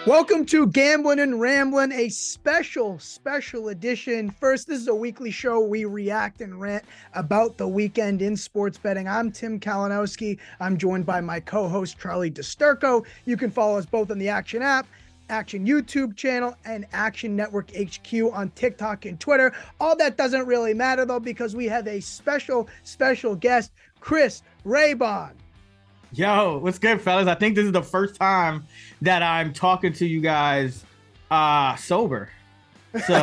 Welcome to Gamblin Ramblin, a special edition. First, this is a weekly show. We react and rant about the weekend in sports betting. I'm Tim Kalinowski. I'm joined by my co-host, Charlie DiSturco. You can follow us both on the Action app, Action YouTube channel, and Action Network HQ on TikTok and Twitter. All that doesn't really matter, though, because we have a special guest, Chris Raybon. Yo, what's good, fellas? I think this is the first time that I'm talking to you guys sober. So,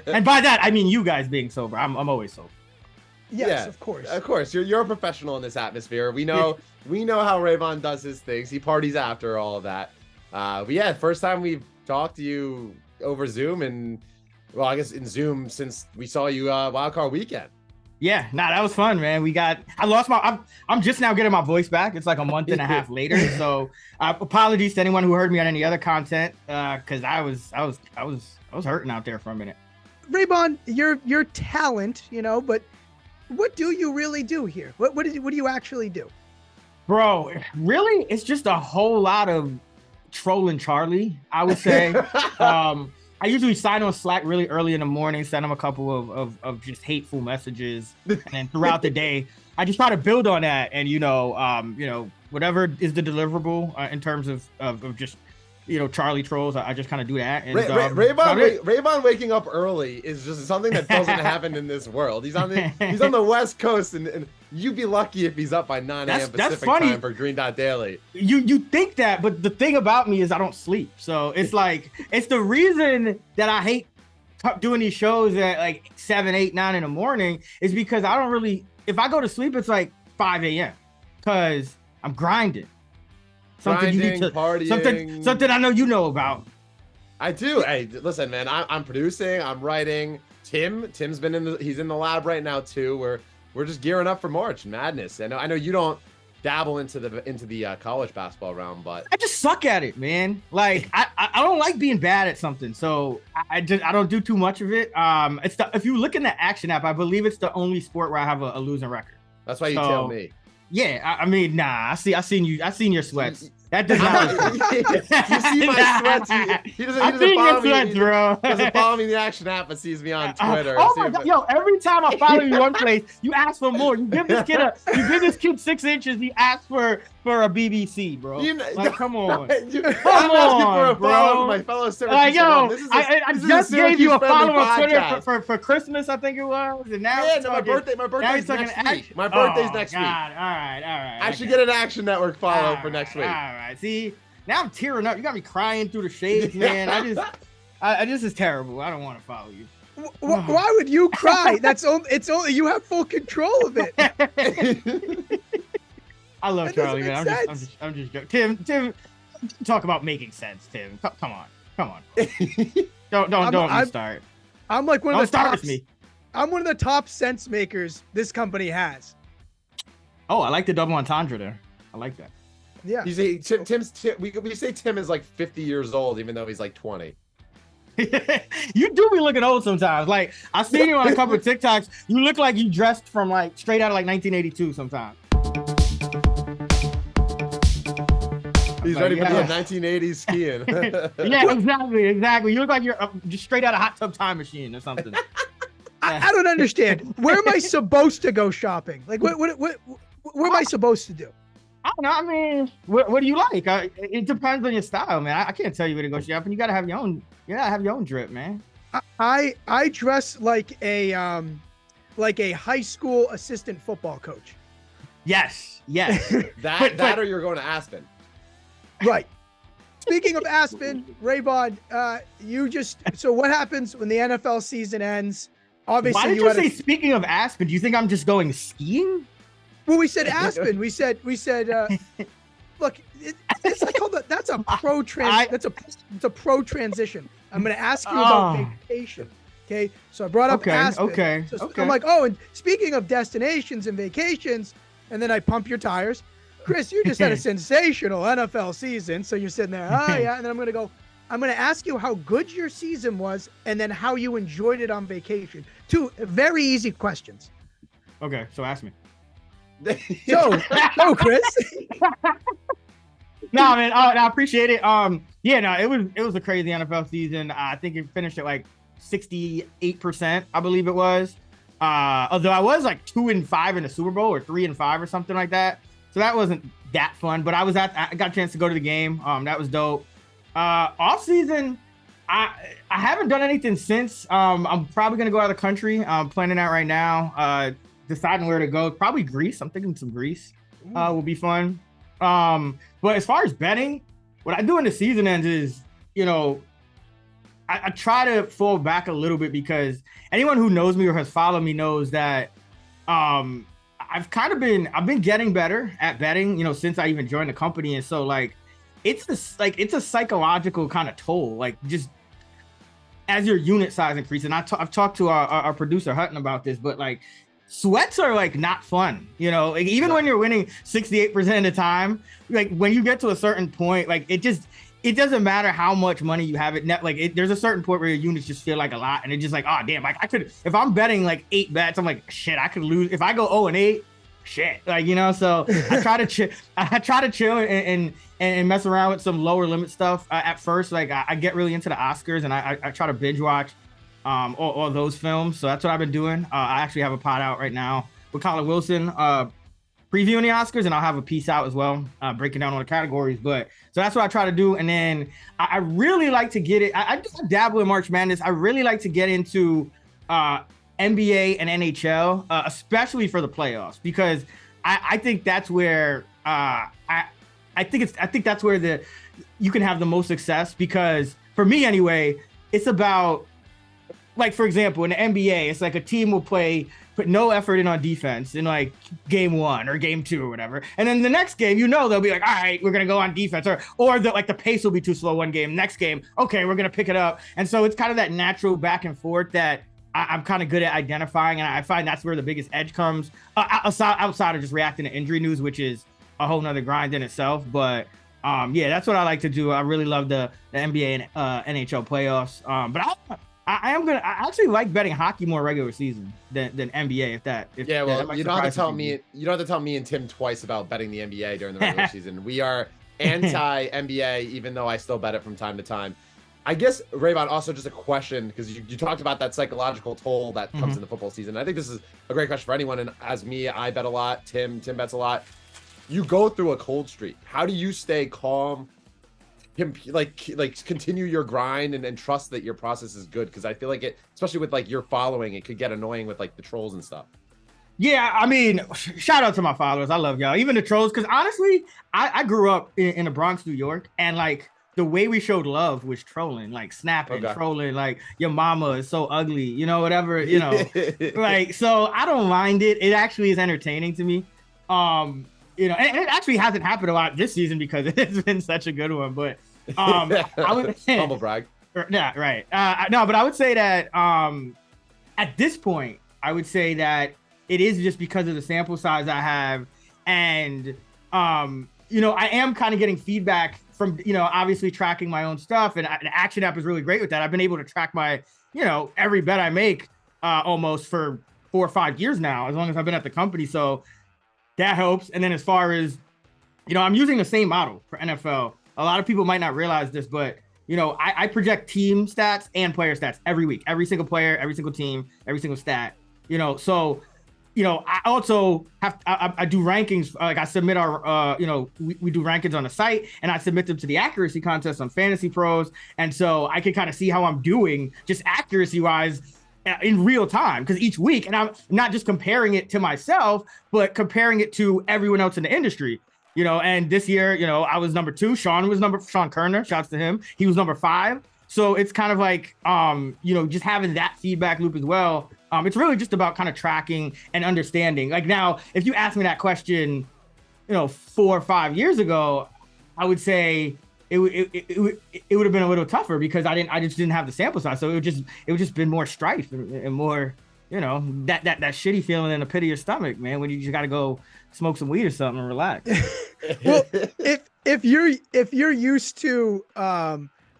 and by that, I mean you guys being sober. I'm always sober. Yes, yeah, of course. Of course. You're a professional in this atmosphere. We know how Raybon does his things. He parties after all of that. But yeah, first time we've talked to you over Zoom and, well, I guess in Zoom since we saw you Wildcard Weekend. Yeah, that was fun, man. I'm just now getting my voice back. It's like a month and a half later. So apologies to anyone who heard me on any other content, because I was hurting out there for a minute. Raybon, your talent, but what do you really do here? What do you actually do? Bro, really? It's just a whole lot of trolling Charlie, I would say. I usually sign on Slack really early in the morning, send them a couple of just hateful messages, and then throughout the day, I just try to build on that. And whatever is the deliverable in terms of just Charlie trolls, I just kind of do that. And Raybon waking up early is just something that doesn't happen in this world. He's on the West Coast, and you'd be lucky if he's up by 9 a.m. Pacific time for Green Dot Daily. You think that, but the thing about me is I don't sleep. So it's like, it's the reason that I hate doing these shows at like 7, 8, 9 in the morning is because I don't really, if I go to sleep, it's like 5 a.m. because I'm grinding. Something partying. Something I know you know about. I do. Hey, listen, man. I'm producing. I'm writing. Tim's been he's in the lab right now too. We're just gearing up for March Madness. I know you don't dabble into the college basketball realm, but I just suck at it, man. Like I don't like being bad at something, so I don't do too much of it. If you look in the Action app, I believe it's the only sport where I have a losing record. That's why you tell me. Yeah, I mean, nah. I seen your sweats. That does not. You see my sweats. He doesn't follow me in the Action app, but sees me on Twitter. Oh my God, yo! Every time I follow you one place, you ask for more. You give this kid 6 inches. He asks for a BBC, bro. Come on, come on, bro. My fellow like, yo, I just gave you a follow on Twitter for Christmas, I think it was, and now my birthday's next week. My birthday's next week. All right. I should get an Action Network follow for next week. All right. See, now I'm tearing up. You got me crying through the shades, man. I just is terrible. I don't want to follow you. Why would you cry? It's only you have full control of it. I love Charlie, man. I'm just joking. Tim, talk about making sense, Tim. Come on. Don't start. I'm like one of don't the start tops, with me. I'm one of the top sense makers this company has. Oh, I like the double entendre there. I like that. Yeah. You say we say Tim is like 50 years old, even though he's like 20. You do be looking old sometimes. Like I've seen you on a couple of TikToks. You look like you dressed from like straight out of like 1982 sometimes. He's ready for the 1980s skiing. Yeah, exactly. You look like you're just straight out of Hot Tub Time Machine or something. I don't understand. Where am I supposed to go shopping? Like what am I supposed to do? I don't know. I mean, what do you like? It depends on your style, man. I can't tell you where to go shopping. You gotta have your own. You gotta have your own drip, man. I dress like a high school assistant football coach. Yes. That or you're going to Aspen. Right. Speaking of Aspen, Raybon, so what happens when the NFL season ends? Obviously, why did you say speaking of Aspen? Do you think I'm just going skiing? Well, we said Aspen. We said. Look, it's like that's a pro transition. I'm going to ask you about vacation. Okay, so I brought up Aspen. Okay. I'm like, oh, and speaking of destinations and vacations, and then I pump your tires. Chris, you just had a sensational NFL season, so you're sitting there, oh yeah, and then I'm going to go, I'm going to ask you how good your season was and then how you enjoyed it on vacation. 2 very easy questions. Okay, so ask me. So, Chris. No, man, I appreciate it. Yeah, no, it was a crazy NFL season. I think it finished at like 68%, I believe it was. Although I was like 2-5 in the Super Bowl or 3-5 or something like that. So that wasn't that fun, but I got a chance to go to the game. That was dope. Off season, I haven't done anything since. I'm probably gonna go out of the country. I'm planning out right now. Deciding where to go. Probably Greece. I'm thinking some Greece. Will be fun. But as far as betting, what I do in the season ends is, I try to fall back a little bit because anyone who knows me or has followed me knows that I've been getting better at betting, since I even joined the company. And so it's a psychological kind of toll, like just as your unit size increases. And I've talked to our producer Hutton about this, but sweats are not fun, even when you're winning 68% of the time, when you get to a certain point, it doesn't matter how much money you have there's a certain point where your units just feel like a lot. And it's just oh damn, I could, if I'm betting 8 bets, I'm shit, I could lose. If I go 0-8, shit, so I try to chill and mess around with some lower limit stuff at first. I get really into the Oscars and I try to binge watch all those films. So that's what I've been doing. I actually have a pod out right now with Colin Wilson previewing the Oscars, and I'll have a piece out as well, breaking down all the categories. But so that's what I try to do. And then I really like to get it. I just dabble in March Madness. I really like to get into NBA and NHL, especially for the playoffs, because I think that's where I think that's where you can have the most success. Because for me anyway, it's about, for example, in the NBA, it's a team will put no effort in on defense in game 1 or game 2 or whatever. And then the next game, they'll be all right, we're going to go on defense, or the pace will be too slow one game. Next game, okay, we're going to pick it up. And so it's kind of that natural back and forth that I'm kind of good at identifying. And I find that's where the biggest edge comes outside of just reacting to injury news, which is a whole nother grind in itself. But yeah, that's what I like to do. I really love the NBA and NHL playoffs. But I actually like betting hockey more regular season than NBA. You don't have to tell me. You don't have to tell me and Tim twice about betting the NBA during the regular season. We are anti NBA, even though I still bet it from time to time. I guess, Raybon, also just a question, because you talked about that psychological toll that comes in the football season. I think this is a great question for anyone. And as me, I bet a lot. Tim bets a lot. You go through a cold streak. How do you stay calm? Continue your grind and trust that your process is good, because I feel it, especially with your following, it could get annoying with the trolls and stuff. Yeah, I mean, shout out to my followers. I love y'all, even the trolls, because honestly, I grew up in the Bronx, New York, and the way we showed love was trolling, snapping, trolling, your mama is so ugly, whatever, so I don't mind it. It actually is entertaining to me. And it actually hasn't happened a lot this season because it's been such a good one. But I would humble brag. Yeah, right. No, but I would say that at this point, I would say that it is just because of the sample size I have, and I am kind of getting feedback from obviously tracking my own stuff, and the Action app is really great with that. I've been able to track my every bet I make almost for 4 or 5 years now, as long as I've been at the company. So that helps. And then as far as, I'm using the same model for NFL. A lot of people might not realize this, but, I project team stats and player stats every week, every single player, every single team, every single stat, so, I also I do rankings. I submit our, we do rankings on the site, and I submit them to the accuracy contest on Fantasy Pros. And so I can kind of see how I'm doing just accuracy wise in real time, because each week, and I'm not just comparing it to myself, but comparing it to everyone else in the industry, and this year, I was number 2. Sean Kerner, shouts to him. He was number 5. So it's kind of just having that feedback loop as well. It's really just about kind of tracking and understanding. Now, if you asked me that question, 4 or 5 years ago, I would say it would have been a little tougher, because I just didn't have the sample size. So it would just been more strife and more, that shitty feeling in the pit of your stomach, man, when you just got to go smoke some weed or something and relax. Well, if you're used to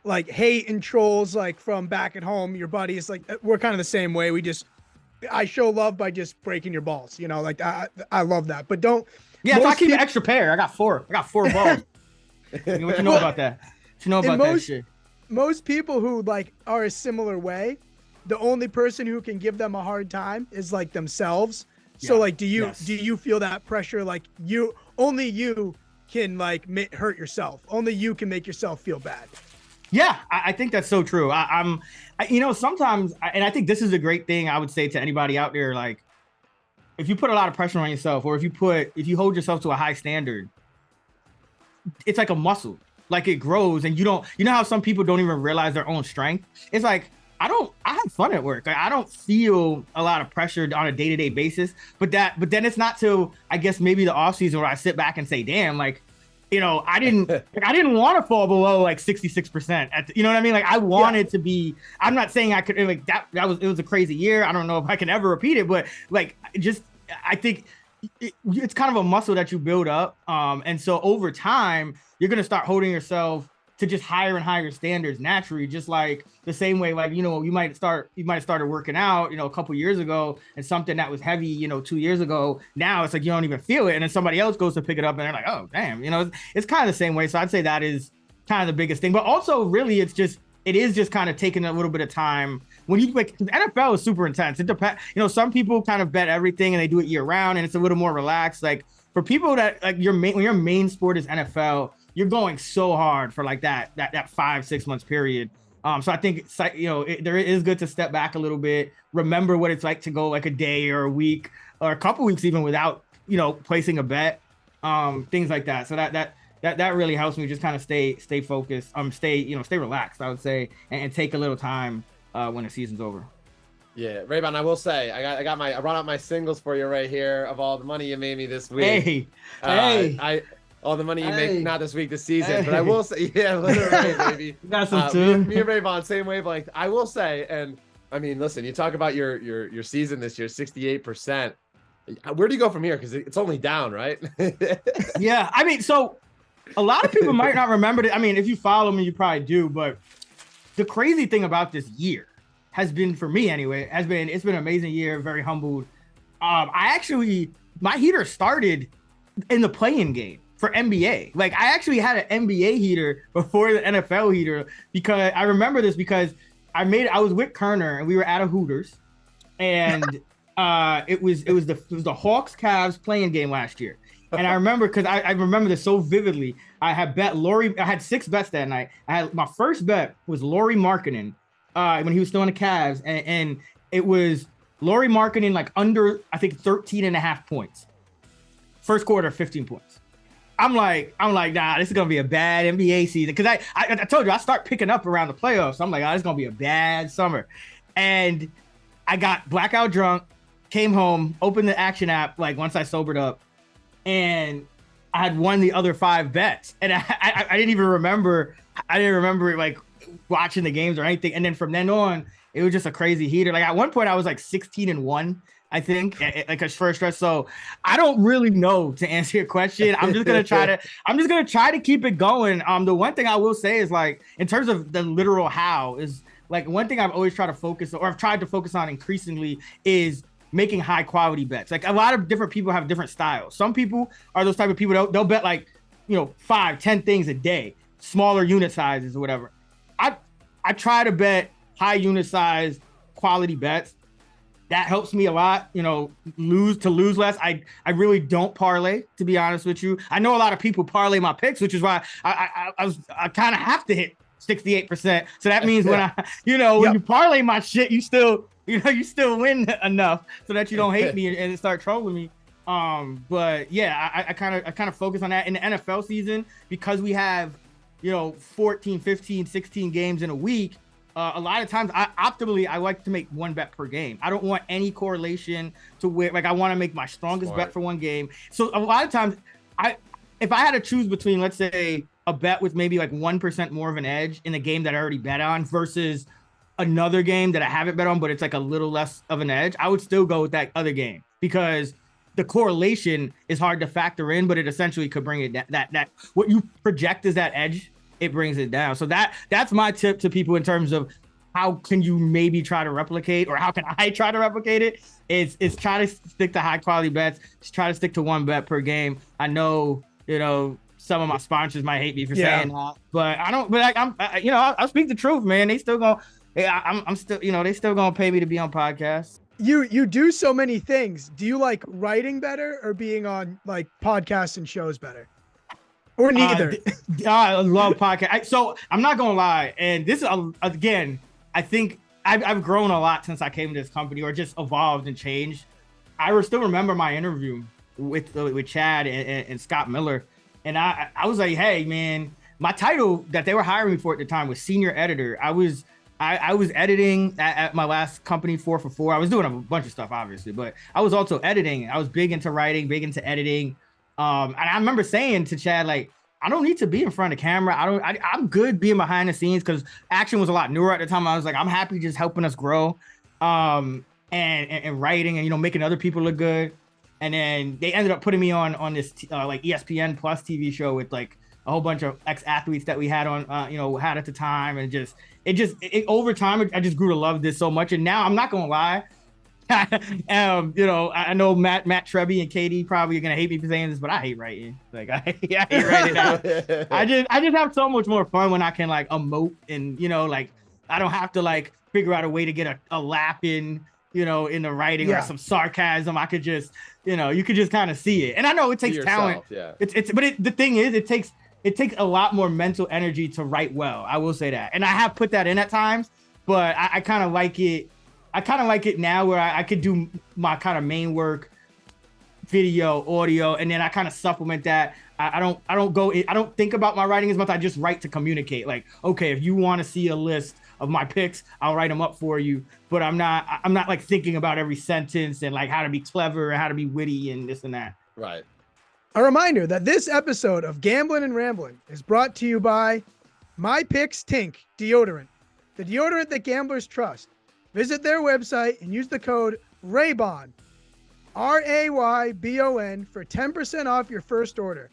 like hate and trolls like from back at home, your buddies, like we're kind of the same way. I show love by just breaking your balls, you know, like I love that. But don't. Yeah, so I keep an extra pair. I got four balls. What you know about that? What you know about that shit? Most people who like are a similar way, the only person who can give them a hard time is like themselves. So like, do you feel that pressure? Like only you can like hurt yourself. Only you can make yourself feel bad. Yeah, I think that's so true. You know, sometimes, and I think this is a great thing I would say to anybody out there, like, if you put a lot of pressure on yourself, or if you hold yourself to a high standard, it's like a muscle, like it grows, and you know how some people don't even realize their own strength. It's like, I have fun at work. Like, I don't feel a lot of pressure on a day-to-day basis, but then it's not till, I guess, maybe the off season where I sit back and say, damn, like, you know, I didn't want to fall below like 66%. You know what I mean? Like, I wanted to be. I'm not saying I could. Like it was a crazy year. I don't know if I can ever repeat it, but like, I think it's kind of a muscle that you build up. And so over time, you're gonna start holding yourself to just higher and higher standards naturally, just like the same way, like, you know, you might have started working out, you know, a couple years ago, and something that was heavy, you know, 2 years ago, now it's like you don't even feel it, and then somebody else goes to pick it up and they're like, oh damn, you know, it's kind of the same way. So I'd say that is kind of the biggest thing, but also really it is just kind of taking a little bit of time. When you like, NFL is super intense. It depends, you know, some people kind of bet everything and they do it year round and it's a little more relaxed. Like, for people that like when your main sport is NFL, you're going so hard for like that 5-6 months period. So I think it's like, you know, there is good to step back a little bit, remember what it's like to go like a day or a week or a couple weeks even without, you know, placing a bet, things like that. So that really helps me just kind of stay focused, stay relaxed, I would say, and take a little time when the season's over. Yeah, Raybon, I will say, I brought out my singles for you right here of all the money you made me this week. Hey. All the money you make, not this week, this season. But I will say, yeah, literally, baby. You got some too. Me and Raybon, same wavelength. I will say, and I mean, listen, you talk about your season this year, 68%. Where do you go from here? Because it's only down, right? Yeah, I mean, so a lot of people might not remember it. I mean, if you follow me, you probably do. But the crazy thing about this year has been, for me anyway, it's been an amazing year. Very humbled. My heater started in the play-in game for NBA. Like, I actually had an NBA heater before the NFL heater, because I remember this because I was with Kerner and we were at a Hooters, and it was the Hawks Cavs play-in game last year. And I remember, because I remember this so vividly. I had 6 bets that night. My first bet was Lauri Markkanen when he was still in the Cavs, and it was Lauri Markkanen like under, I think, 13.5 points. First quarter, 15 points. I'm like, nah, this is gonna be a bad NBA season, because I told you I start picking up around the playoffs. I'm like, oh, this is gonna be a bad summer, and I got blackout drunk, came home, opened the Action app like once I sobered up, and I had won the other 5 bets, and I didn't even remember. I didn't remember like watching the games or anything, and then from then on, it was just a crazy heater. Like, at one point, I was like 16-1. I think, like a first stretch. So I don't really know, to answer your question. I'm just gonna try to keep it going. The one thing I will say is, like, in terms of the literal how, is like one thing I've always tried to focus, or I've tried to focus on increasingly, is making high quality bets. Like, a lot of different people have different styles. Some people are those type of people they'll bet like, you know, 5-10 things a day, smaller unit sizes or whatever. I try to bet high unit size quality bets. That helps me a lot, you know, lose less. I really don't parlay, to be honest with you. I know a lot of people parlay my picks, which is why I kind of have to hit 68%. So that means when when you parlay my shit, you still win enough so that you don't hate me and start trolling me. But yeah, I kind of focus on that in the NFL season, because we have, you know, 14, 15, 16 games in a week. A lot of times, I like to make 1 bet per game. I don't want any correlation to where, like, I want to make my strongest bet for one game. So a lot of times, if I had to choose between, let's say, a bet with maybe like 1% more of an edge in a game that I already bet on versus another game that I haven't bet on, but it's like a little less of an edge, I would still go with that other game, because the correlation is hard to factor in, but it essentially could bring it that what you project as that edge it brings it down. So that's my tip to people in terms of how can you maybe try to replicate, or how can I try to replicate it? Is try to stick to high quality bets. Just try to stick to one bet per game. I know, some of my sponsors might hate me for saying that, but I don't. But like I'll speak the truth, man. They still gonna, I'm still, they still gonna pay me to be on podcasts. You do so many things. Do you like writing better or being on like podcasts and shows better? Or neither? I love podcasts. So I'm not gonna lie, and this is again, I think I've grown a lot since I came to this company, or just evolved and changed. I still remember my interview with Chad and Scott Miller, and I was like, hey man, my title that they were hiring me for at the time was senior editor. I was editing at my last company, 4 for 4. I was doing a bunch of stuff, obviously, but I was also editing. I was big into writing, big into editing. And I remember saying to Chad, like, I don't need to be in front of camera. I'm good being behind the scenes, because action was a lot newer at the time. I was like, I'm happy just helping us grow, and writing and, making other people look good. And then they ended up putting me on this like ESPN Plus TV show with like a whole bunch of ex-athletes that we had on, had at the time. And it over time, I just grew to love this so much. And now I'm not going to lie. I know Matt Trebby and Katie probably are going to hate me for saying this, but I hate writing. Like I hate writing now. I just have so much more fun when I can like emote and, like I don't have to like figure out a way to get a lap in the writing or some sarcasm. I could just, you could just kind of see it. And I know it takes talent. Yeah. The thing is, it takes a lot more mental energy to write well. I will say that. And I have put that in at times, but I kind of like it. I kind of like it now where I could do my kind of main work, video, audio, and then I kind of supplement that. I don't think about my writing as much. I just write to communicate. Like, okay, if you want to see a list of my picks, I'll write them up for you. But I'm not like thinking about every sentence and like how to be clever and how to be witty and this and that. Right. A reminder that this episode of Gamblin and Ramblin is brought to you by My Picks Tink deodorant, the deodorant that gamblers trust. Visit their website and use the code Raybon, RAYBON, for 10% off your first order.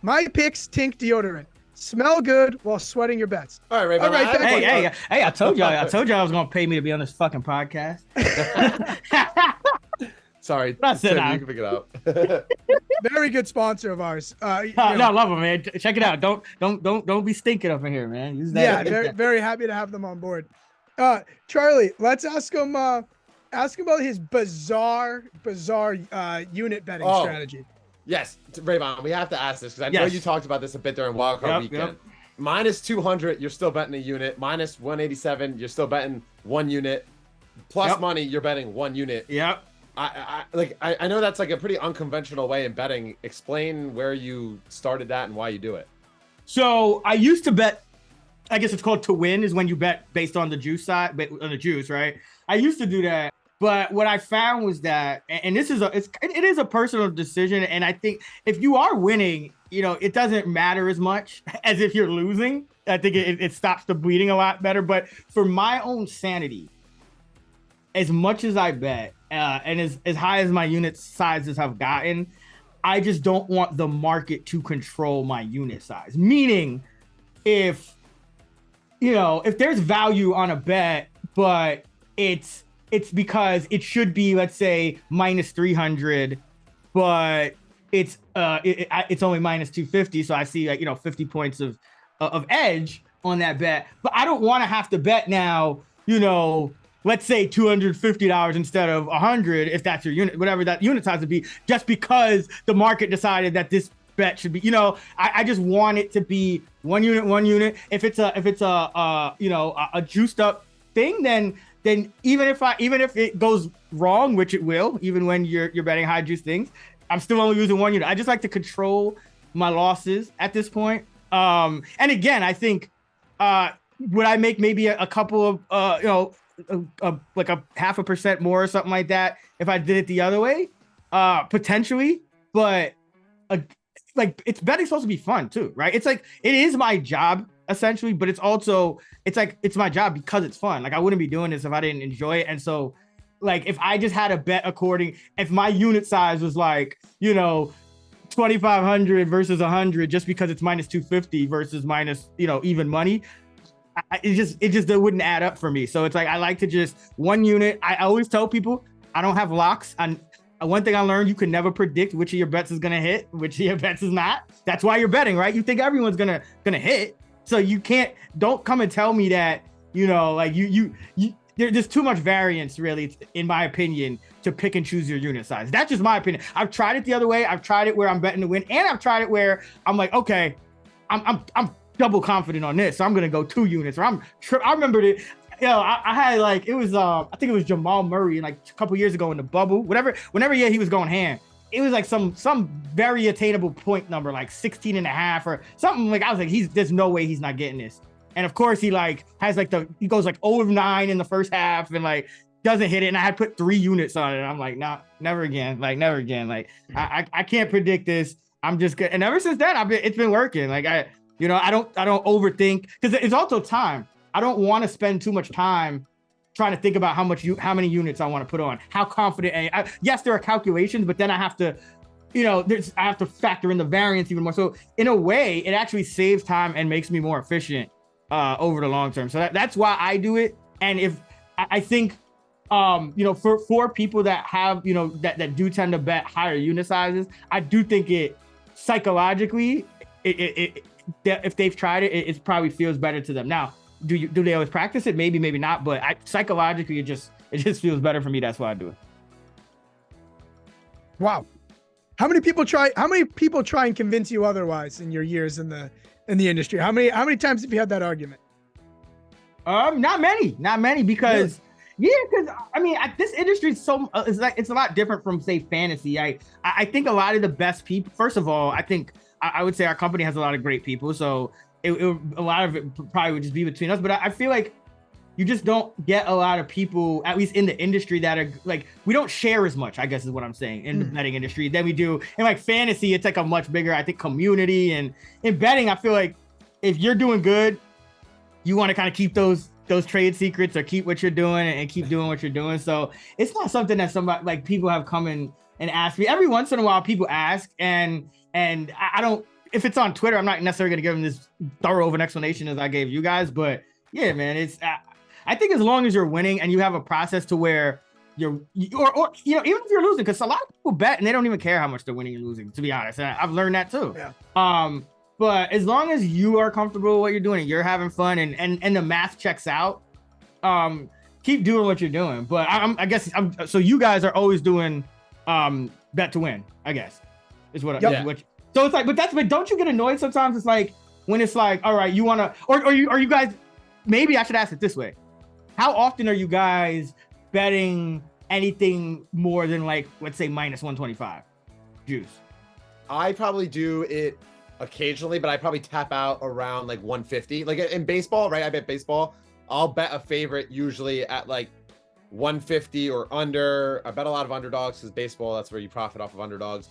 My Picks Tink deodorant. Smell good while sweating your bets. All right, Raybon. All right, hey, I told y'all I was gonna pay me to be on this fucking podcast. Sorry, That's Tim, it. you can pick it up. Very good sponsor of ours. No, love them, man. Check it out. Don't be stinking up in here, man. Use that. Yeah, very, very happy to have them on board. Charlie, let's ask him about his bizarre unit betting strategy. Yes, Raybon, we have to ask this because I know you talked about this a bit during Wildcard Weekend. Yep. Minus 200, you're still betting a unit. Minus 187, you're still betting one unit. Plus money, you're betting one unit. Yep. I know that's like a pretty unconventional way in betting. Explain where you started that and why you do it. So I used to bet. I guess it's called to win, is when you bet based on the juice side, but on the juice, right? I used to do that, but what I found was that, and this is it is a personal decision, and I think if you are winning, it doesn't matter as much as if you're losing. I think it stops the bleeding a lot better. But for my own sanity, as much as I bet, and as high as my unit sizes have gotten, I just don't want the market to control my unit size. Meaning, if there's value on a bet, but it's because it should be, let's say, minus 300, but it's only minus 250. So I see 50 points of edge on that bet, but I don't want to have to bet now, let's say $250 instead of 100, if that's your unit, whatever that unit size would be, just because the market decided that this bet should be, I just want it to be one unit. If it's a juiced up thing, then even if it goes wrong, which it will, even when you're betting high juice things, I'm still only using one unit. I just like to control my losses at this point. And again, I think would I make maybe a couple of like a 0.5% more or something like that if I did it the other way? Potentially, but like it's betting supposed to be fun too, right? It's like it is my job essentially, but it's my job because it's fun. Like I wouldn't be doing this if I didn't enjoy it. And so like if I just had a bet if my unit size was like 2,500 versus 100 just because it's minus 250 versus minus, even money. It wouldn't add up for me. So it's like I like to just one unit. I always tell people I don't have locks. One thing I learned, you can never predict which of your bets is gonna hit, which of your bets is not. That's why you're betting, right? You think everyone's gonna hit, so you can't. Don't come and tell me that there's too much variance, really, in my opinion, to pick and choose your unit size. That's just my opinion. I've tried it the other way. I've tried it where I'm betting to win, and I've tried it where I'm like, okay, I'm double confident on this, so I'm gonna go 2 units. Or I remember that, I had I think it was Jamal Murray, like a couple years ago in the bubble, whenever year he was going hand, it was like some very attainable point number, like 16 and a half or something. Like I was like, there's no way he's not getting this. And of course he he goes like 0 of 9 in the first half and like doesn't hit it. And I had put 3 units on it. And I'm like, nah, never again. Like never again. Like I can't predict this. I'm just good. And ever since then, it's been working. Like I don't overthink, because it's also time. I don't want to spend too much time trying to think about how many units I want to put on, how confident. Yes, there are calculations, but then I have to, I have to factor in the variance even more. So in a way, it actually saves time and makes me more efficient over the long term. So that's why I do it. And if I think, for people that have, that do tend to bet higher unit sizes, I do think it psychologically, if they've tried it, it probably feels better to them. Now, do they always practice it? Maybe not. But psychologically, it just feels better for me. That's why I do it. Wow, how many people try and convince you otherwise in your years in the industry? How many times have you had that argument? Not many, because because this industry is it's a lot different from, say, fantasy. I think a lot of the best people. First of all, I think I would say our company has a lot of great people, so a lot of it probably would just be between us. But I feel like you just don't get a lot of people, at least in the industry, that are like, we don't share as much, I guess is what I'm saying, in the betting industry than we do in like fantasy. It's like a much bigger, I think, community. And in betting, I feel like if you're doing good, you want to kind of keep those trade secrets, or keep what you're doing and keep doing what you're doing. So it's not something that somebody, like, people have come in and asked me. Every once in a while, people ask, and I don't, if it's on Twitter, I'm not necessarily going to give them this thorough of an explanation as I gave you guys. But yeah, man, it's, I think as long as you're winning and you have a process to where or even if you're losing, because a lot of people bet and they don't even care how much they're winning and losing, to be honest. And I've learned that too. Yeah. But as long as you are comfortable with what you're doing and you're having fun and the math checks out, keep doing what you're doing. But I guess so you guys are always doing bet to win, I guess, is what. Yep. So it's like, but don't you get annoyed sometimes? It's like when it's like, all right, you want to, or you guys, maybe I should ask it this way. How often are you guys betting anything more than, like, let's say minus 125 juice? I probably do it occasionally, but I probably tap out around like 150. Like in baseball, right? I bet baseball. I'll bet a favorite usually at like 150 or under. I bet a lot of underdogs, because baseball, that's where you profit off of underdogs.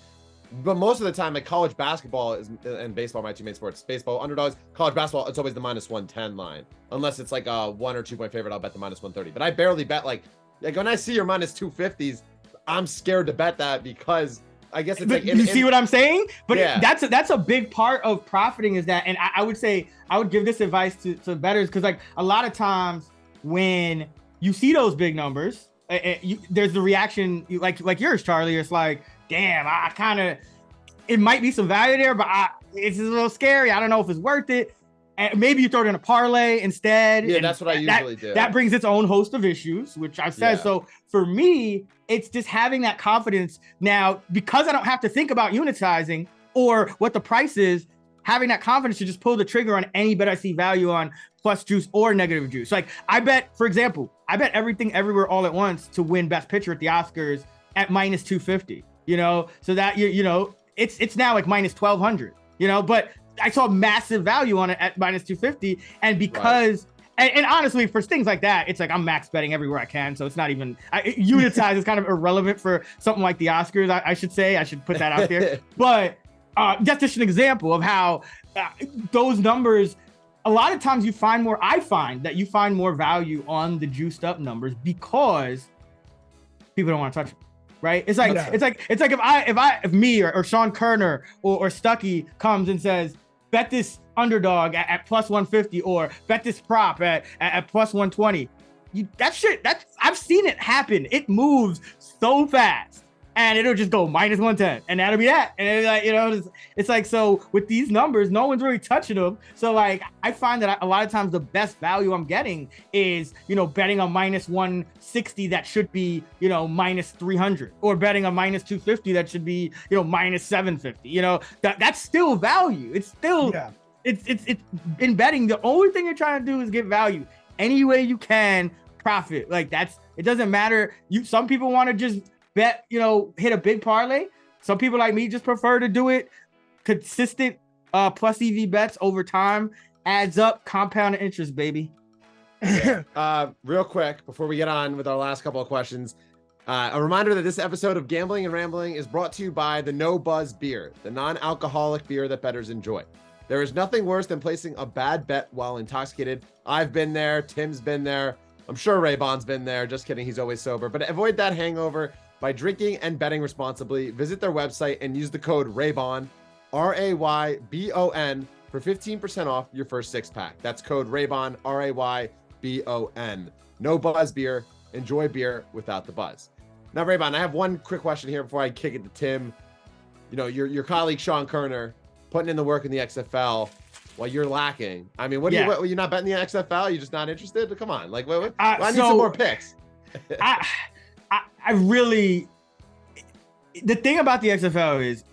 But most of the time, like college basketball and baseball, my two main sports, baseball underdogs, college basketball, it's always the minus 110 line. Unless it's like a 1 or 2 point favorite, I'll bet the minus 130. But I barely bet like when I see your minus 250s, I'm scared to bet that, because I guess it's like, you see what I'm saying? But yeah, that's a big part of profiting, is that, and I would say, I would give this advice to bettors, because like a lot of times when you see those big numbers, there's the reaction like yours, Charlie. It's like, damn, I kind of, it might be some value there, but it's a little scary. I don't know if it's worth it. And maybe you throw it in a parlay instead. Yeah, that's what I usually do. That brings its own host of issues, which I've said. Yeah. So for me, it's just having that confidence now, because I don't have to think about unit sizing or what the price is, having that confidence to just pull the trigger on any bet I see value on, plus juice or negative juice. Like I bet, for example, everything everywhere all at once to win best picture at the Oscars at minus 250, so that, it's now like minus 1200, but I saw massive value on it at minus 250. And because, right. and honestly, for things like that, it's like I'm max betting everywhere I can. So it's not even, unit size is kind of irrelevant for something like the Oscars, I should say. I should put that out there. But that's just an example of how those numbers, a lot of times I find that you find more value on the juiced up numbers, because people don't want to touch them. right? It's like if me or Sean Kerner or Stuckey comes and says, bet this underdog at plus 150 or bet this prop at plus 120. I've seen it happen. It moves so fast. And it'll just go minus 110, and that'll be that. And it's like, it's like, so with these numbers, no one's really touching them. So like, I find that a lot of times the best value I'm getting is, betting a minus 160 that should be, minus 300, or betting a minus 250 that should be, minus 750. That's still value. It's still, it's in betting. The only thing you're trying to do is get value any way you can, profit. Like it doesn't matter. Some people want to just bet, hit a big parlay. Some people like me just prefer to do it consistent plus EV bets over time. Adds up, compounded interest, baby. Real quick before we get on with our last couple of questions, a reminder that this episode of Gambling and Rambling is brought to you by the No Buzz beer, the non-alcoholic beer that bettors enjoy. There is nothing worse than placing a bad bet while intoxicated. I've been there. Tim's been there. I'm sure Raybon's been there. Just kidding. He's always sober. But avoid that hangover by drinking and betting responsibly. Visit their website and use the code Raybon, RAYBON, for 15% off your first 6-pack. That's code Raybon, RAYBON. No Buzz beer. Enjoy beer without the buzz. Now, Raybon, I have one quick question here before I kick it to Tim. Your colleague Sean Kerner putting in the work in the XFL while you're lacking. I mean, you're not betting the XFL? You're just not interested? Come on. Like, I need some more picks. I really, the thing about the XFL is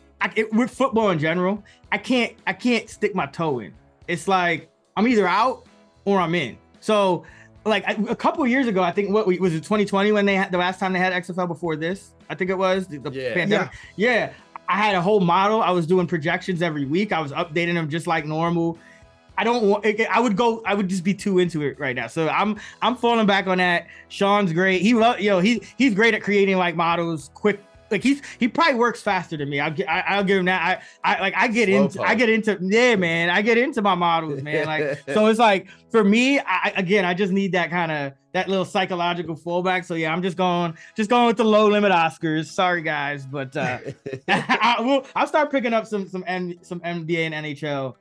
with football in general, I can't stick my toe in. It's like, I'm either out or I'm in. So like a couple of years ago, I think was it 2020 when the last time they had XFL before this? I think it was the pandemic. Yeah. I had a whole model. I was doing projections every week. I was updating them just like normal. I would just be too into it right now. So I'm falling back on that. Sean's great. He's great at creating like models quick. Like he probably works faster than me. I'll give him that. I get into my models, man. Like, so it's like for me, I just need that little psychological fallback. So yeah, I'm just going with the low limit Oscars. Sorry guys, but I'll start picking up some NBA and NHL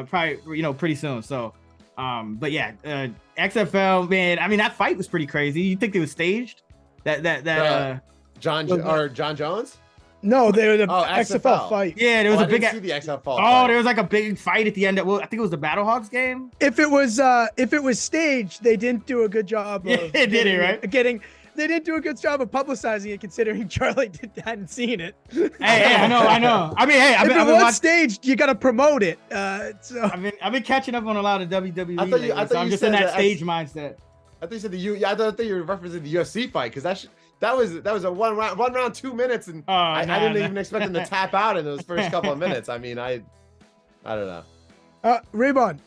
probably pretty soon. So but yeah, XFL, man, I mean that fight was pretty crazy. You think it was staged? John Jones? No, they were the XFL fight. Yeah, there was a big. I didn't see the XFL fight. There was like a big fight at the end. I think it was the Battlehawks game. If it was staged, they didn't do a good job. They didn't do a good job of publicizing it, considering Charlie hadn't seen it. Hey, I know. I mean, hey, if it was staged, you got to promote it. So I've been catching up on a lot of WWE. I'm just in that stage mindset. I thought you said I thought you were referencing the UFC fight because that was a one round 2 minutes, and I didn't even expect him to tap out in those first couple of minutes. I mean, I don't know. Raybon,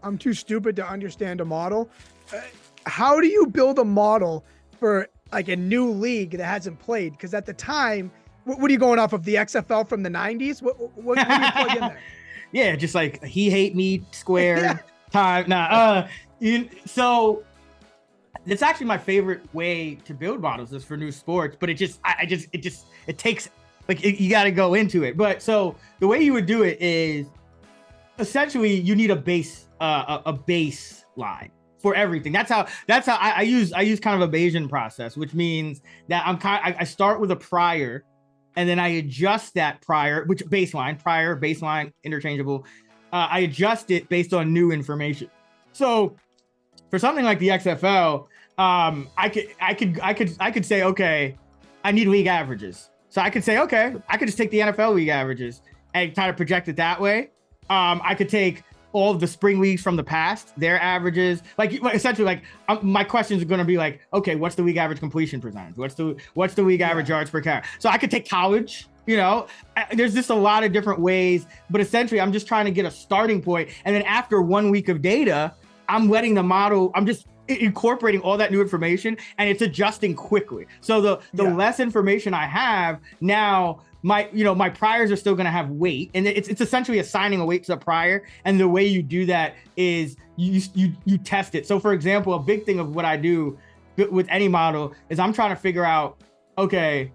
I'm too stupid to understand a model. How do you build a model for like a new league that hasn't played? Because at the time, what are you going off of, the XFL from the 90s? What do you plug in there? Yeah, just like he hate me squared time. So it's actually my favorite way to build models is for new sports, but it takes like you got to go into it. But so the way you would do it is essentially you need a baseline for everything. That's how I use kind of a Bayesian process, which means that I start with a prior, and then I adjust that prior, which baseline, interchangeable. I adjust it based on new information. So for something like the XFL, I could say, okay, I need league averages. So I could say, okay, I could just take the NFL league averages and try to project it that way. I could take all of the spring leagues from the past, their averages, like essentially, like my questions are going to be like, okay, what's the league average completion percentage? What's the league average yards per carry? So I could take college. There's just a lot of different ways, but essentially I'm just trying to get a starting point. And then after 1 week of data, I'm letting the model, I'm just incorporating all that new information, and it's adjusting quickly. So the less information I have now, my priors are still going to have weight, and it's essentially assigning a weight to the prior. And the way you do that is you test it. So for example, a big thing of what I do with any model is I'm trying to figure out, okay,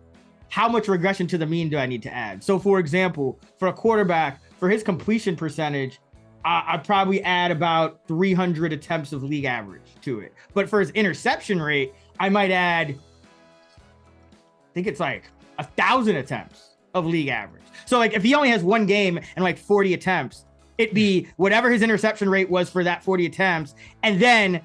how much regression to the mean do I need to add? So for example, for a quarterback, for his completion percentage, I'd probably add about 300 attempts of league average to it. But for his interception rate, I might add, I think it's like 1,000 attempts of league average. So like if he only has one game and like 40 attempts, it'd be whatever his interception rate was for that 40 attempts. And then,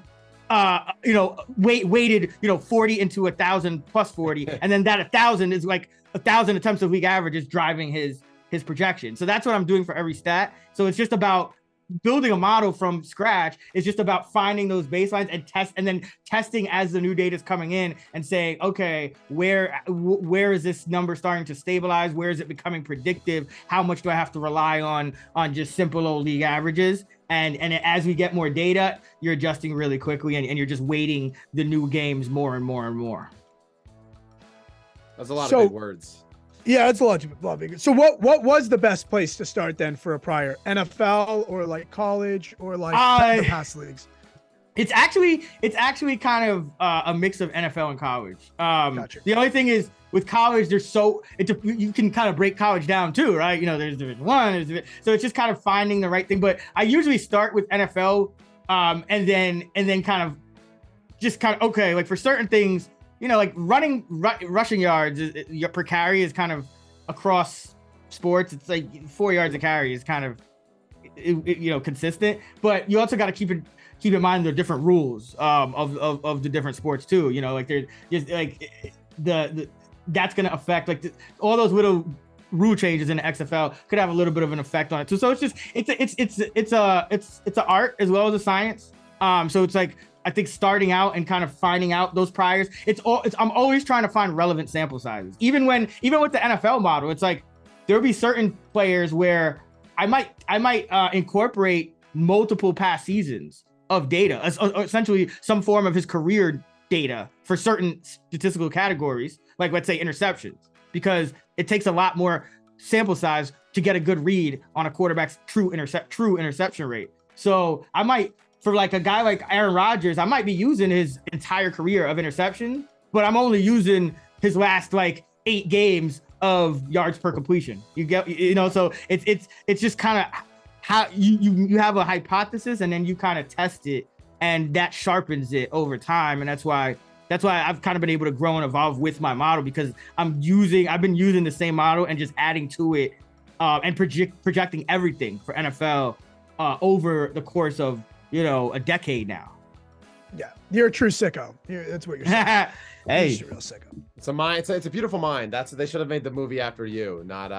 weighted, 40 into 1,000 plus 40. And then that 1,000 is like 1,000 attempts of league average is driving his projection. So that's what I'm doing for every stat. So it's just about building a model from scratch. Is just about finding those baselines and then testing as the new data is coming in and saying, okay, where is this number starting to stabilize? Where is it becoming predictive? How much do I have to rely on just simple old league averages? And as we get more data, you're adjusting really quickly and you're just weighting the new games more and more and more. That's a lot of big words. Yeah, it's a lot of big. So what was the best place to start then for a prior? NFL or like college or like the past leagues? It's actually kind of a mix of NFL and college. Gotcha. The only thing is with college, you can kind of break college down too, right? There's Division I, so it's just kind of finding the right thing. But I usually start with NFL, and then kind of okay, like for certain things, like rushing yards per carry is kind of across sports. It's like 4 yards a carry is kind of consistent, but you also got to keep in mind the different rules of the different sports too. Like there's just like that's going to affect like all those little rule changes in the XFL could have a little bit of an effect on it too. So it's an art as well as a science. So it's like, I think starting out and kind of finding out those priors, I'm always trying to find relevant sample sizes. Even with the NFL model, it's like there'll be certain players where I might incorporate multiple past seasons of data, essentially some form of his career data for certain statistical categories, like let's say interceptions, because it takes a lot more sample size to get a good read on a quarterback's true interception rate. So I might, for like a guy like Aaron Rodgers, I might be using his entire career of interception, but I'm only using his last like 8 games of yards per completion. So it's just kind of how you have a hypothesis and then you kind of test it, and that sharpens it over time. And that's why I've kind of been able to grow and evolve with my model, because I've been using the same model and just adding to it and projecting everything for NFL over the course of a decade now. Yeah, you're a true sicko. That's what you're saying. Hey, you're just a real sicko. It's a beautiful mind. They should have made the movie after you, not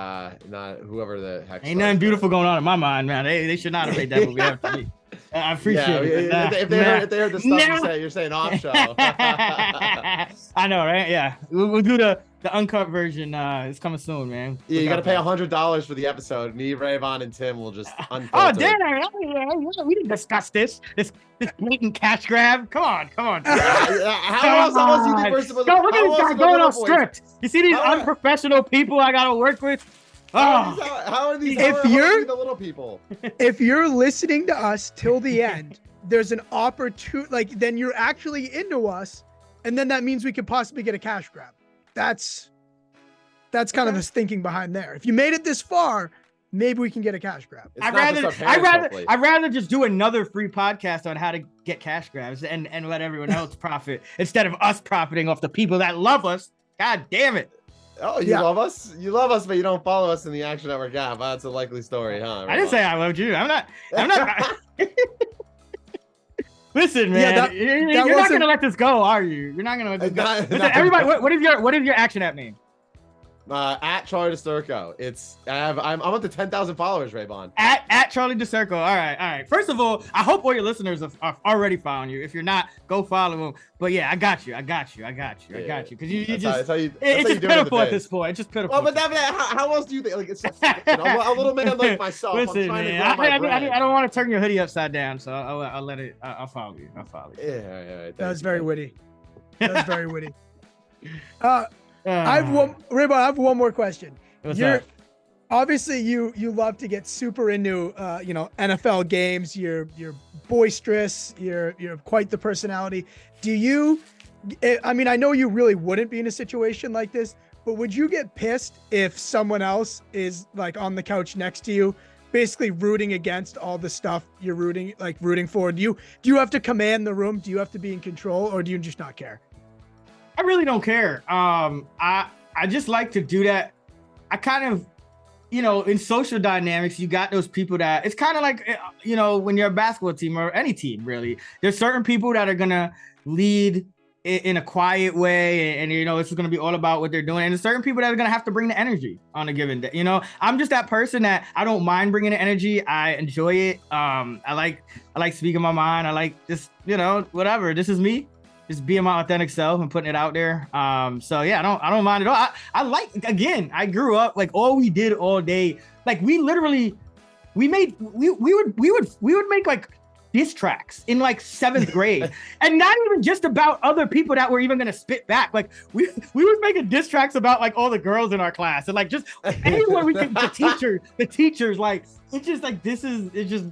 whoever the heck. Ain't nothing beautiful going on in my mind, man. They should not have made that movie after me. I appreciate it. If they heard the stuff you're saying off show. I know, right? Yeah, we'll do the uncut version. It's coming soon, man. Yeah, you got to pay $100 for the episode. Me, Raybon, and Tim will just unfilter. Oh, damn! We didn't discuss this blatant cash grab. Come on. How else do you think we're supposed to? Look at this guy going off script. You see these unprofessional people I got to work with? How are these the little people? If you're listening to us till the end, there's an opportunity, like then you're actually into us, and then that means we could possibly get a cash grab. That's kind of the thinking behind there. If you made it this far, maybe we can get a cash grab. I'd rather just do another free podcast on how to get cash grabs and let everyone else profit instead of us profiting off the people that love us. God damn it. Oh, you love us? You love us, but you don't follow us in the Action Network app. That's a likely story, huh? I didn't say I loved you. I'm not. Listen, man, you're not gonna let this go, are you? You're not gonna let this go. Listen, everybody, what is your Action app name? At Charlie DiSturco. I'm up to 10,000 followers, Raybon. At Charlie DiSturco. All right. First of all, I hope all your listeners are already following you. If you're not, go follow them. But yeah, I got you. Because it's just pitiful at this point. It's just pitiful. Well, but how else do you think? Like, it's just, a little man like myself. Listen, I'm trying man, I don't want to turn your hoodie upside down, so I'll let it. I'll follow you. Yeah. That was very witty. I have one more question. What's up? Obviously you love to get super into NFL games. You're boisterous. You're quite the personality. Do you I mean, I know you really wouldn't be in a situation like this, but would you get pissed if someone else is like on the couch next to you, basically rooting against all the stuff you're rooting for? Do you have to command the room? Do you have to be in control, or do you just not care? I really don't care. I just like to do that. I kind of, in social dynamics, you got those people that it's kind of like, when you're a basketball team or any team, really, there's certain people that are going to lead in a quiet way. And it's going to be all about what they're doing. And there's certain people that are going to have to bring the energy on a given day. I'm just that person that I don't mind bringing the energy. I enjoy it. I like speaking my mind. I like just, whatever. This is me. Just being my authentic self and putting it out there. So yeah, I don't mind at all. I grew up like all we did all day. Like we would make like diss tracks in like 7th grade, and not even just about other people that were even gonna spit back. Like we was making diss tracks about like all the girls in our class and like just anyone we could. The teachers. Like it's just like this is just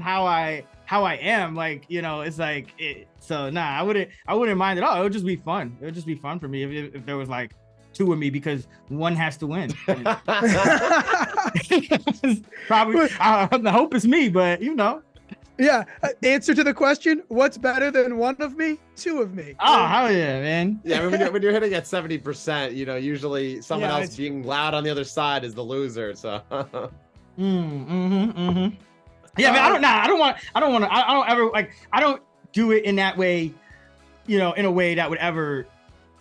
how I am. Like it's like it. So nah, I wouldn't mind at all. It would just be fun. It would just be fun for me if there was like 2 of me, because one has to win. Probably the hope is me, but Yeah. Answer to the question: what's better than 1 of me? 2 of me. Oh hell yeah, man. Yeah, I mean, when you're hitting at 70%, usually someone else being loud on the other side is the loser. So. Yeah, man. I don't do it in that way, in a way that would ever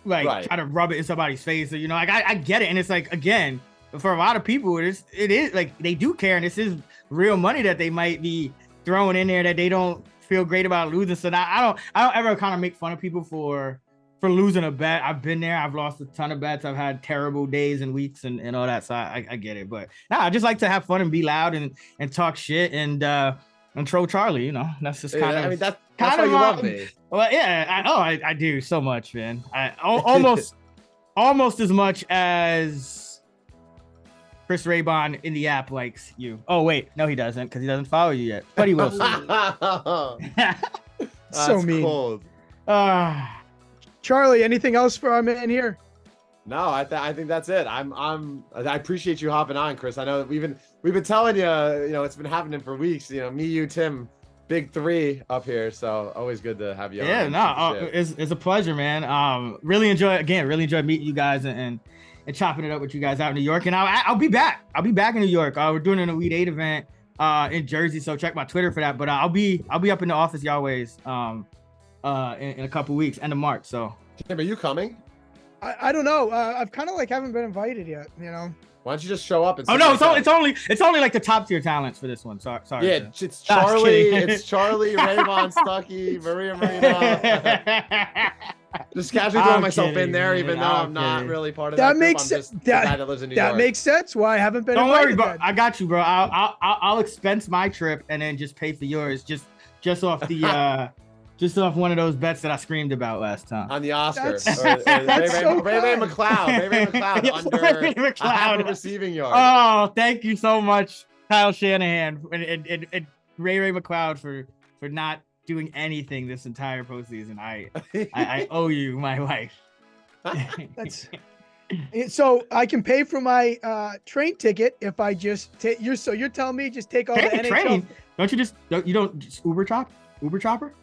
try to rub it in somebody's face. Or, I get it. And it's like, again, for a lot of people, it is like they do care. And this is real money that they might be throwing in there that they don't feel great about losing. So now I don't ever kind of make fun of people for losing a bet. I've been there. I've lost a ton of bets. I've had terrible days and weeks and all that. So I get it. But I just like to have fun and be loud and talk shit and troll Charlie. That's just kind of. I mean, that's why you love me. Well, yeah, I do so much, man. I almost as much as Chris Raybon in the app likes you. Oh wait, no, he doesn't, because he doesn't follow you yet. But he will. So mean. Cold. Charlie, anything else for our man here? No, I think that's it. I appreciate you hopping on, Chris. I know that we've been telling you, it's been happening for weeks. Me, you, Tim, big 3 up here. So always good to have you on. Yeah, it's a pleasure, man. Really enjoy meeting you guys and chopping it up with you guys out in New York. And I'll be back. I'll be back in New York. We're doing an Elite 8 event in Jersey, so check my Twitter for that. But I'll be up in the office y'all ways in a couple weeks, end of March. So Tim, are you coming? I don't know. I've kind of haven't been invited yet. Why don't you just show up? And it's only like the top tier talents for this one. Sorry. Yeah, it's Charlie. It's Charlie, Raybon, Stucky, Maria Marina. Just casually throwing myself in there, even though I'm not really part of that. That makes sense. That lives in New York. That makes sense. Why I haven't been. Don't worry, bro. I got you, bro. I'll expense my trip and then just pay for yours. Just off the. Just off one of those bets that I screamed about last time. On the Oscar. Ray McLeod under a half a receiving yard. Oh, thank you so much, Kyle Shanahan and Ray McLeod for not doing anything this entire postseason. I owe you my life. So I can pay for my train ticket if I just take you're telling me just take all the NHL. Train? You don't just Uber Chopper?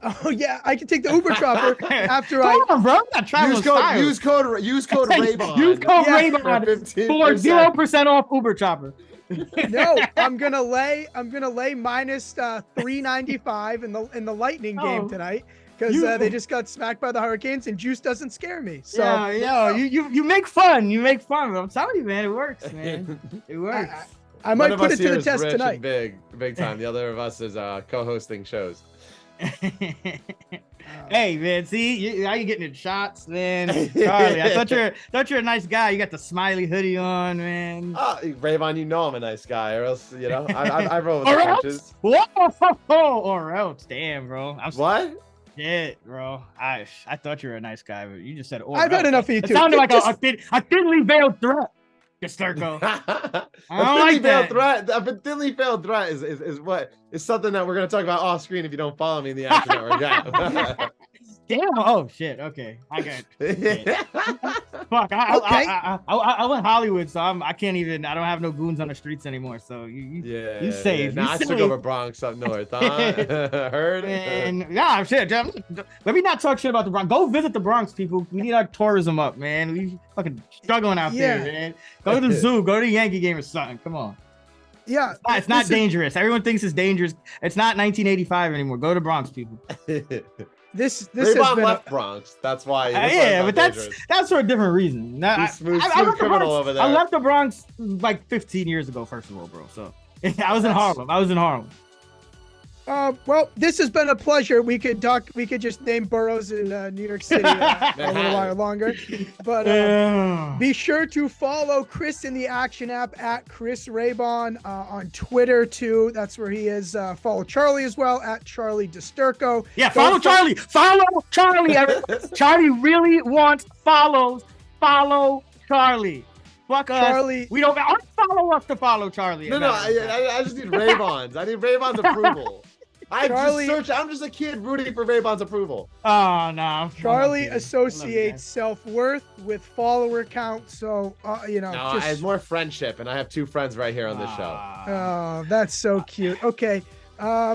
Oh yeah, I can take the Uber chopper after Come on, bro. Use code Raybon. Use code Raybon for 0% off Uber Chopper. No, I'm gonna lay minus 395 in the Lightning game tonight because they just got smacked by the Hurricanes and juice doesn't scare me. So you make fun. You make fun. I'm telling you, man, it works, man. It works. I might put it to the test tonight. Big time. The other of us is co-hosting shows. Hey man, see how you getting in shots, man. Charlie, I thought you're a nice guy. You got the smiley hoodie on, man. Raybon, I'm a nice guy, or else I roll with the punches. Or else, damn, bro. What? Shit, bro. I thought you were a nice guy, but you just said. I've had enough of you too. It sounded like a thinly veiled threat. DiSturco. A thinly veiled threat is something that we're going to talk about off screen if you don't follow me in the Action Network. Damn. Oh shit. Okay. I got it. Fuck. Okay. I went Hollywood, so I can't even. I don't have no goons on the streets anymore. So you save. Nah, I took over Bronx up north. Huh? Heard? And nah, shit. Let me not talk shit about the Bronx. Go visit the Bronx, people. We need our tourism up, man. We fucking struggling out there, man. Go to the zoo. Go to the Yankee game or something. Come on. Yeah, It's not dangerous. Everyone thinks it's dangerous. It's not 1985 anymore. Go to Bronx, people. This Raybon has been left Bronx. That's why. Yeah, but that's for a different reason. He's smooth criminal over there. I left the Bronx like 15 years ago, first of all, bro. So I was in Harlem. Well, this has been a pleasure. We could just name boroughs in New York City a little while longer. But be sure to follow Chris in the Action app at Chris Raybon on Twitter too. That's where he is. Follow Charlie as well at Charlie DiSturco. Yeah, follow Charlie. Follow Charlie. Charlie really wants follows. Follow Charlie. Fuck Charlie. Us. We don't follow us to follow Charlie. No, I just need Raybon's. I need Raybon's approval. I'm just a kid rooting for Raybon's approval. Oh no. Charlie associates self-worth with follower count, so No, I have more friendship, and I have 2 friends right here on this show. Oh, that's so cute. Okay.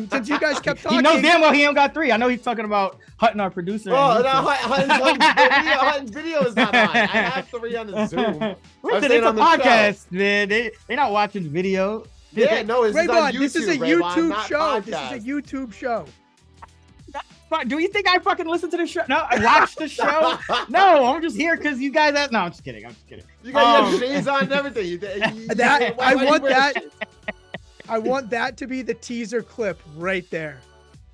Since you guys kept talking, he knows damn well he ain't got 3. I know he's talking about Hutton, our producer. Oh, no, Hutton's video is not on. I have 3 on the Zoom. Listen, it's a podcast, man. They're not watching video. Yeah, no, Raybon, this is a YouTube show. This is a YouTube show. Do you think I fucking listen to the show? No, I watch the show. No, I'm just here because you guys. No, I'm just kidding. You got your shades on and everything. I want that to be the teaser clip right there.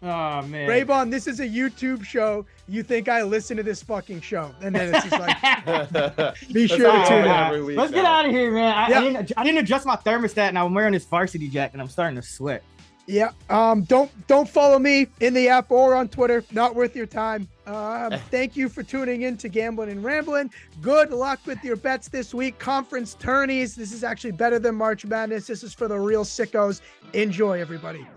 Oh man, Raybon, this is a YouTube show. You think I listen to this fucking show? And then it's just like, be sure to tune in. Let's get out of here, man. I didn't adjust my thermostat, and I'm wearing this varsity jacket, and I'm starting to sweat. Yeah. Don't follow me in the app or on Twitter. Not worth your time. Thank you for tuning in to Gamblin' Ramblin'. Good luck with your bets this week. Conference tourneys. This is actually better than March Madness. This is for the real sickos. Enjoy, everybody.